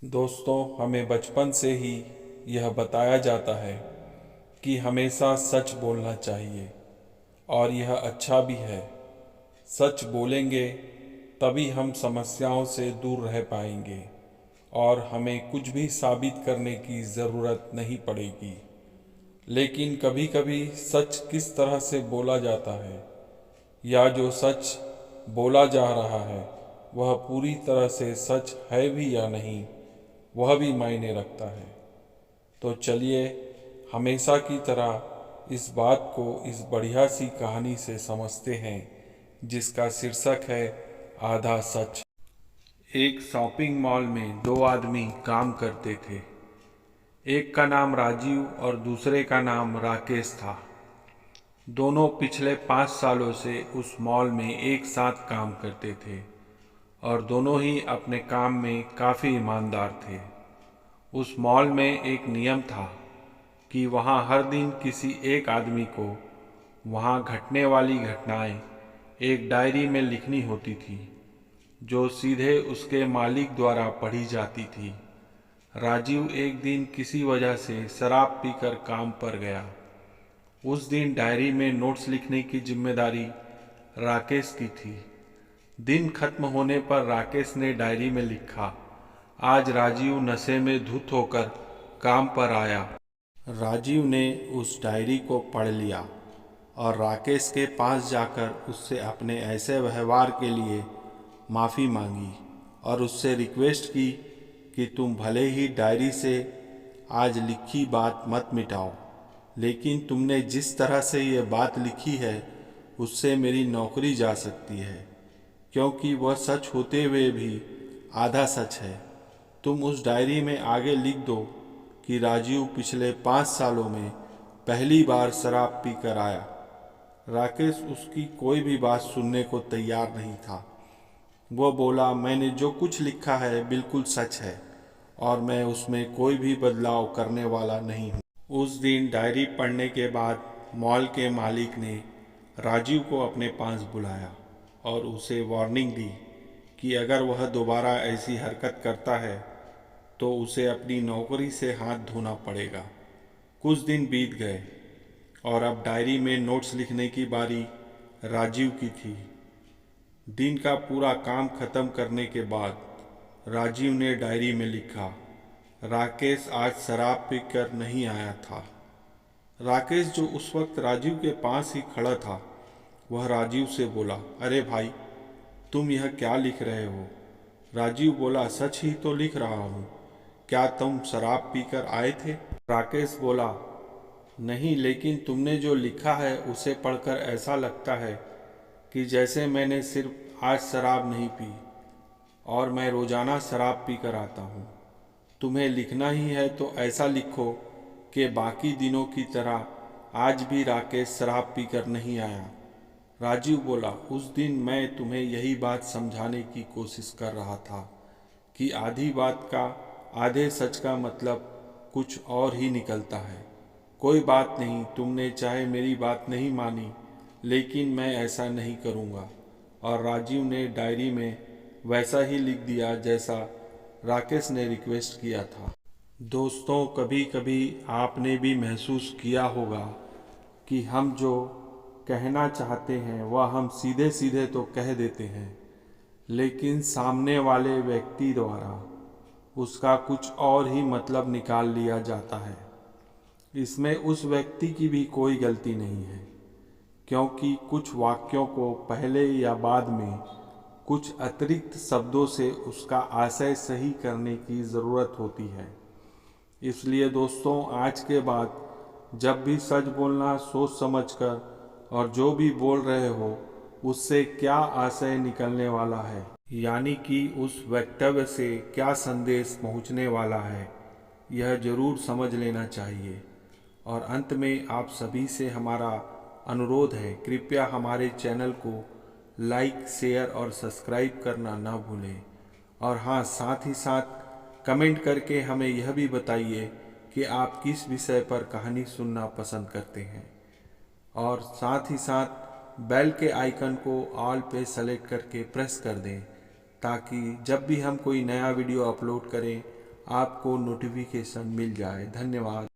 दोस्तों, हमें बचपन से ही यह बताया जाता है कि हमेशा सच बोलना चाहिए और यह अच्छा भी है। सच बोलेंगे तभी हम समस्याओं से दूर रह पाएंगे और हमें कुछ भी साबित करने की ज़रूरत नहीं पड़ेगी। लेकिन कभी कभी सच किस तरह से बोला जाता है या जो सच बोला जा रहा है वह पूरी तरह से सच है भी या नहीं, वह भी मायने रखता है। तो चलिए हमेशा की तरह इस बात को इस बढ़िया सी कहानी से समझते हैं जिसका शीर्षक है आधा सच। एक शॉपिंग मॉल में दो आदमी काम करते थे। एक का नाम राजीव और दूसरे का नाम राकेश था। दोनों पिछले 5 सालों से उस मॉल में एक साथ काम करते थे और दोनों ही अपने काम में काफ़ी ईमानदार थे। उस मॉल में एक नियम था कि वहाँ हर दिन किसी एक आदमी को वहाँ घटने वाली घटनाएं एक डायरी में लिखनी होती थी, जो सीधे उसके मालिक द्वारा पढ़ी जाती थी। राजीव एक दिन किसी वजह से शराब पीकर काम पर गया। उस दिन डायरी में नोट्स लिखने की जिम्मेदारी राकेश की थी। दिन खत्म होने पर राकेश ने डायरी में लिखा, आज राजीव नशे में धुत होकर काम पर आया। राजीव ने उस डायरी को पढ़ लिया और राकेश के पास जाकर उससे अपने ऐसे व्यवहार के लिए माफ़ी मांगी और उससे रिक्वेस्ट की कि तुम भले ही डायरी से आज लिखी बात मत मिटाओ, लेकिन तुमने जिस तरह से ये बात लिखी है उससे मेरी नौकरी जा सकती है, क्योंकि वह सच होते हुए भी आधा सच है। तुम उस डायरी में आगे लिख दो कि राजीव पिछले 5 सालों में पहली बार शराब पीकर आया। राकेश उसकी कोई भी बात सुनने को तैयार नहीं था। वो बोला, मैंने जो कुछ लिखा है बिल्कुल सच है और मैं उसमें कोई भी बदलाव करने वाला नहीं हूँ। उस दिन डायरी पढ़ने के बाद मॉल के मालिक ने राजीव को अपने पास बुलाया और उसे वार्निंग दी कि अगर वह दोबारा ऐसी हरकत करता है तो उसे अपनी नौकरी से हाथ धोना पड़ेगा। कुछ दिन बीत गए और अब डायरी में नोट्स लिखने की बारी राजीव की थी। दिन का पूरा काम खत्म करने के बाद राजीव ने डायरी में लिखा, राकेश आज शराब पीकर नहीं आया था। राकेश, जो उस वक्त राजीव के पास ही खड़ा था, वह राजीव से बोला, अरे भाई, तुम यह क्या लिख रहे हो? राजीव बोला, सच ही तो लिख रहा हूँ। क्या तुम शराब पीकर आए थे? राकेश बोला, नहीं, लेकिन तुमने जो लिखा है उसे पढ़कर ऐसा लगता है कि जैसे मैंने सिर्फ आज शराब नहीं पी और मैं रोज़ाना शराब पी कर आता हूँ। तुम्हें लिखना ही है तो ऐसा लिखो कि बाकी दिनों की तरह आज भी राकेश शराब पीकर नहीं आया। राजीव बोला, उस दिन मैं तुम्हें यही बात समझाने की कोशिश कर रहा था कि आधी बात का, आधे सच का मतलब कुछ और ही निकलता है। कोई बात नहीं, तुमने चाहे मेरी बात नहीं मानी, लेकिन मैं ऐसा नहीं करूँगा। और राजीव ने डायरी में वैसा ही लिख दिया जैसा राकेश ने रिक्वेस्ट किया था। दोस्तों, कभी कभी आपने भी महसूस किया होगा कि हम जो कहना चाहते हैं वह हम सीधे सीधे तो कह देते हैं, लेकिन सामने वाले व्यक्ति द्वारा उसका कुछ और ही मतलब निकाल लिया जाता है। इसमें उस व्यक्ति की भी कोई गलती नहीं है, क्योंकि कुछ वाक्यों को पहले या बाद में कुछ अतिरिक्त शब्दों से उसका आशय सही करने की ज़रूरत होती है। इसलिए दोस्तों, आज के बाद जब भी सच बोलना सोच समझकर, और जो भी बोल रहे हो उससे क्या आशय निकलने वाला है, यानी कि उस वक्तव्य से क्या संदेश पहुंचने वाला है, यह जरूर समझ लेना चाहिए। और अंत में आप सभी से हमारा अनुरोध है, कृपया हमारे चैनल को लाइक, शेयर और सब्सक्राइब करना ना भूलें। और हाँ, साथ ही साथ कमेंट करके हमें यह भी बताइए कि आप किस विषय पर कहानी सुनना पसंद करते हैं। और साथ ही साथ बेल के आइकन को ऑल पे सेलेक्ट करके प्रेस कर दें, ताकि जब भी हम कोई नया वीडियो अपलोड करें आपको नोटिफिकेशन मिल जाए। धन्यवाद।